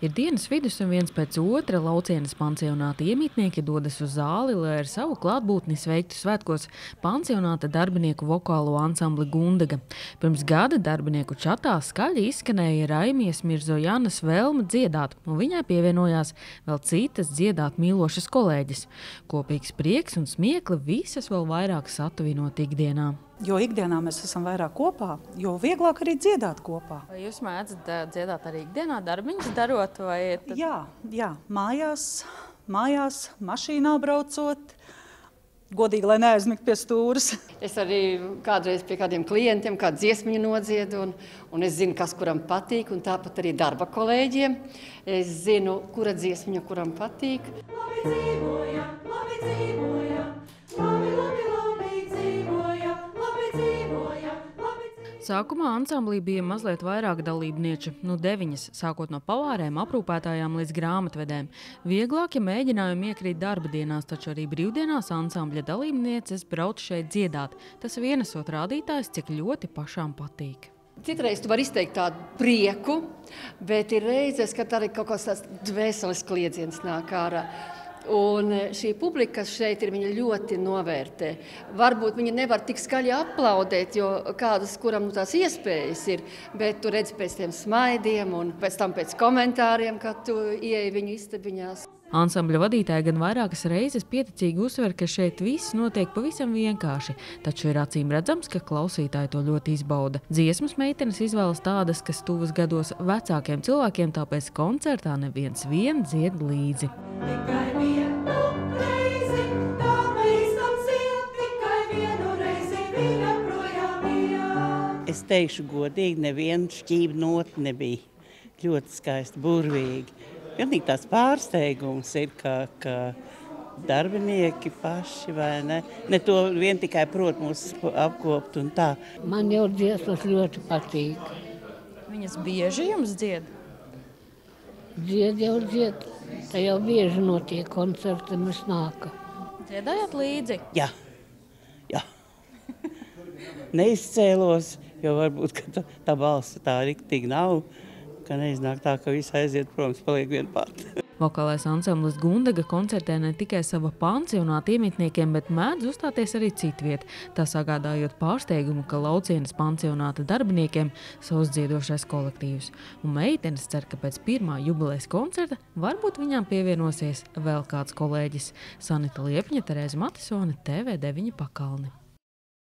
Ir dienas vidus un viens pēc otra Laucienes pansionāta iemītnieki dodas uz zāli, lai ar savu klātbūtni sveiktu svētkos pansionāta darbinieku vokālo ansambli Gundaga. Pirms gada darbinieku čatā skaļi izskanēja Raimies Mirzojanas vēlme dziedāt, un viņai pievienojās vēl citas dziedāt mīlošas kolēģis. Kopīgs prieks un smiekli visas vēl vairāk satuvinātu ikdienā. Jo ikdienā mēs esam vairāk kopā, jo vieglāk arī dziedāt kopā. Vai jūs mēdzat dziedāt arī ikdienā darbiņus darot? Vai tad... Jā, mājās, mašīnā braucot, godīgi, lai neaizmigt pie stūras. Es arī kādreiz pie kādiem klientiem kādu dziesmiņu nodziedu, un es zinu, kas kuram patīk, un tāpat arī darba kolēģiem. Es zinu, kura dziesmiņa kuram patīk. Labi dzīvojam, labi dzīvojam, labi, labi, labi dzīvojam. Sākumā ansamblī bija mazliet vairāk dalībnieču, 9, sākot no pavārēm, aprūpētājām līdz grāmatvedēm. Vieglāk, ja mēģinājumi iekrīt darba dienās, taču arī brīvdienās ansambļa dalībnieces brauc šeit dziedāt. Tas vienesot rādītājs, cik ļoti pašām patīk. Citreiz tu vari izteikt tādu prieku, bet ir reizes, kad arī kaut kāds tāds dvēseles kliedziens nāk ārā. Un šī publika, kas šeit ir, viņa ļoti novērtē. Varbūt viņa nevar tik skaļi aplaudēt, jo kādas, kuram tās iespējas ir, bet tu redzi pēc tiem smaidiem un pēc tam pēc komentāriem, kad tu ieeji viņu istabiņās. Ansambļa vadītāja gan vairākas reizes pieticīgi uzsver, ka šeit viss notiek pavisam vienkārši, taču ir acīm redzams, ka klausītāji to ļoti izbauda. Dziesmas meitenes izvēlas tādas, kas tuvas gados vecākiem cilvēkiem, tāpēc koncertā neviens vien dzied līdzi. Tikai vienu reizi, tāpēc tam zied, tikai vienu reizi viņa projām iet. Es teikšu godīgi, nevienu šķību notu nebija. Ļoti skaisti, burvīgi. Pilnīgi tās pārsteigums ir, ka darbinieki paši, vai ne? Ne to vien tikai prot mūs apkopt un tā. Man jau dziesmas ļoti patīk. Viņas bieži jums dzied? Dzied. Tā jau bieži notiek koncerti, mēs nāka. Dziedājat līdzi? Jā. Neizcēlos, jo varbūt, ka tā balsa tā riktīgi nav. Ka neiznāk tā, ka visi aiziet, protams, paliek vien pati. Vokālais ansamblis Gundaga koncertē ne tikai sava pansionāta iemītniekiem, bet mēdz uzstāties arī citviet, tā sagādājot pārsteigumu, ka Laucienes pansionāta darbiniekiem savs dziedošais kolektīvs. Un meitenes cer, ka pēc pirmā jubilejas koncerta varbūt viņām pievienosies vēl kāds kolēģis. Sanita Liepņa, Terēza Matisone, TV9 Pakalni.